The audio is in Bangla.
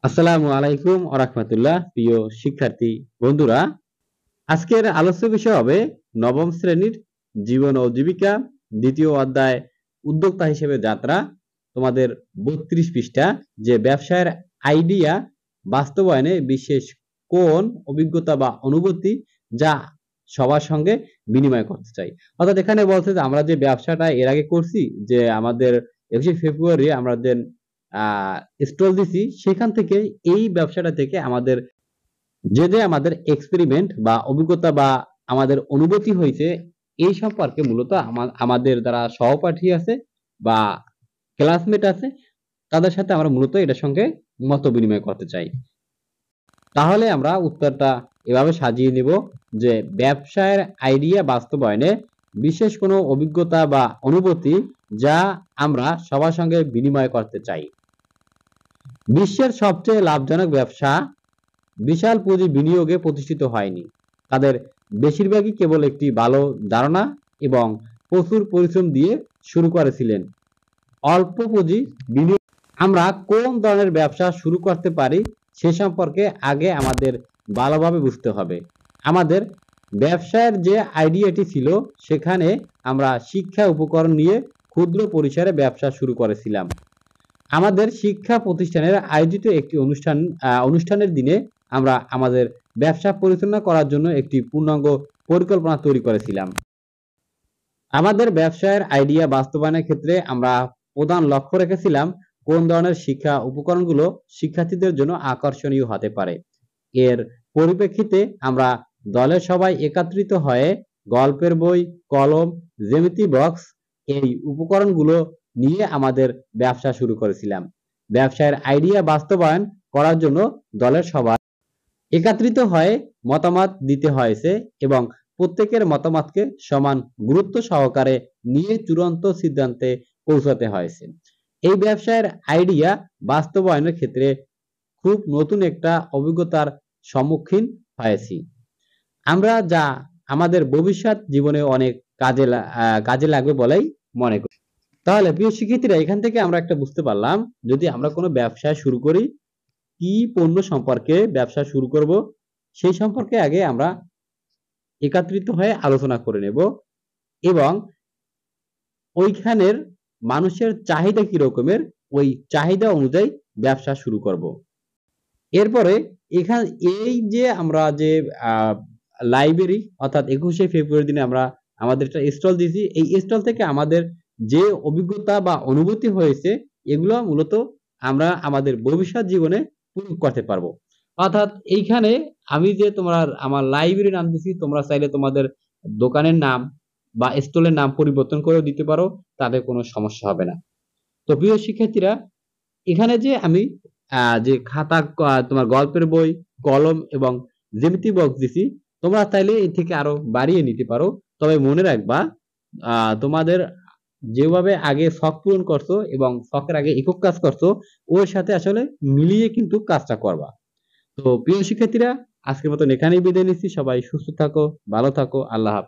আসসালামু আলাইকুম ওয়া রাহমাতুল্লাহ। প্রিয় শিক্ষার্থী বন্ধুরা, আজকের আলোচ্য বিষয় হবে নবম শ্রেণীর জীবন ও জীবিকা দ্বিতীয় অধ্যায় উদ্যোক্তা হিসেবে যাত্রা। তোমাদের ৩২ পৃষ্ঠা যে ব্যবসায়ের আইডিয়া বাস্তবায়নে বিশেষ কোন অভিজ্ঞতা বা অনুভূতি যা সবার সঙ্গে বিনিময় করতে চাই। অর্থাৎ এখানে বলছে যে আমরা যে ব্যবসাটা এর আগে করছি, যে আমাদের ২১শে ফেব্রুয়ারি আমরা যে স্টল দিছি, সেখান থেকে এই ব্যবসাটা থেকে আমাদের যে আমাদের এক্সপেরিমেন্ট বা অভিজ্ঞতা বা আমাদের অনুভূতি হয়েছে, এই সম্পর্কে মূলত আমাদের যারা সহপাঠী আছে বা ক্লাসমেট আছে, তাদের সাথে আমরা মূলত এটার সঙ্গে মত বিনিময় করতে চাই। তাহলে আমরা উত্তরটা এভাবে সাজিয়ে নিব যে ব্যবসায়ের আইডিয়া বাস্তবায়নে বিশেষ কোনো অভিজ্ঞতা বা অনুভূতি যা আমরা সবার সঙ্গে বিনিময় করতে চাই। বিশ্বের সবচেয়ে লাভজনক ব্যবসা বিশাল পুঁজি বিনিয়োগে প্রতিষ্ঠিত হয়নি। তাদের বেশিরভাগই কেবল একটি ভালো ধারণা এবং প্রচুর পরিশ্রম দিয়ে শুরু করেছিলেন। অল্প পুঁজি বিনিয়োগ আমরা কোন ধরনের ব্যবসা শুরু করতে পারি সে সম্পর্কে আগে আমাদের ভালোভাবে বুঝতে হবে। আমাদের ব্যবসার যে আইডিয়াটি ছিল, সেখানে আমরা শিক্ষা উপকরণ নিয়ে ক্ষুদ্র পরিসরে ব্যবসা শুরু করেছিলাম। আমাদের শিক্ষা প্রতিষ্ঠানের আয়োজিত একটি অনুষ্ঠানের দিনে আমরা আমাদের ব্যবসা পরিচালনা করার জন্য একটি পূর্ণাঙ্গ পরিকল্পনা তৈরি করেছিলাম। আমাদের ব্যবসায়ের আইডিয়া বাস্তবায়নের ক্ষেত্রে আমরা প্রধান লক্ষ্য রেখেছিলাম কোন ধরনের শিক্ষা উপকরণগুলো শিক্ষার্থীদের জন্য আকর্ষণীয় হতে পারে। এর পরিপ্রেক্ষিতে আমরা দলের সবাই একত্রিত হয়ে গল্পের বই, কলম, জ্যামিতি বক্স এই উপকরণগুলো নিয়ে আমাদের ব্যবসা শুরু করেছিলাম। ব্যবসায়ের আইডিয়া বাস্তবায়ন করার জন্য দলের সবাই একত্রিত হয়ে মতামত দিতে হয়েছে এবং প্রত্যেকের মতামতকে সমান গুরুত্ব সহকারে নিয়ে চূড়ান্ত সিদ্ধান্তে পৌঁছাতে হয়েছে। এই ব্যবসায়ের আইডিয়া বাস্তবায়নের ক্ষেত্রে খুব নতুন একটা অভিজ্ঞতার সম্মুখীন হয়েছি, আমরা যা আমাদের ভবিষ্যৎ জীবনে অনেক কাজে লাগবে বলেই মনে করি। তাহলে প্রিয় শিক্ষার্থীরা, এখান থেকে আমরা একটা বুঝতে পারলাম, যদি আমরা কোনো ব্যবসা শুরু করি, কি পণ্য সম্পর্কে ব্যবসা শুরু করব সেই সম্পর্কে আগে আমরা একত্রিত হয়ে আলোচনা করে নেব এবং ওইখানের মানুষের চাহিদা কি রকমের, ওই চাহিদা অনুযায়ী ব্যবসা শুরু করব। এরপরে এই যে আমরা যে লাইব্রেরি অর্থাৎ ২১শে ফেব্রুয়ারি দিনে আমরা আমাদের একটা স্টল দিয়েছি, এই স্টল থেকে আমাদের যে অভিজ্ঞতা বা অনুভূতি হয়েছে, এগুলো মূলত আমরা আমাদের ভবিষ্যৎ জীবনে প্রয়োগ করতে পারবো। অর্থাৎ এইখানে আমি যে আমার লাইব্রেরি নাম দিছি, তোমরা চাইলে তোমাদের দোকানের নাম বা স্টলের নাম পরিবর্তন করেও দিতে পারো, তাতে কোনো সমস্যা হবে না। তো প্রিয় শিক্ষার্থীরা, এখানে যে আমি যে খাতা, তোমার গল্পের বই, কলম এবং জ্যামিতি বক্স দিছি, তোমরা চাইলে এর থেকে আরো বাড়িয়ে নিতে পারো। তবে মনে রাখবা, তোমাদের যেভাবে আগে শখ পূরণ করছো এবং শখের আগে একক কাজ করছো, ওর সাথে আসলে মিলিয়ে কিন্তু কাজটা করবা। তো প্রিয় শিক্ষার্থীরা, আজকের মতন এখানেই বিদায় নিচ্ছি। সবাই সুস্থ থাকো, ভালো থাকো। আল্লাহ হাফেজ।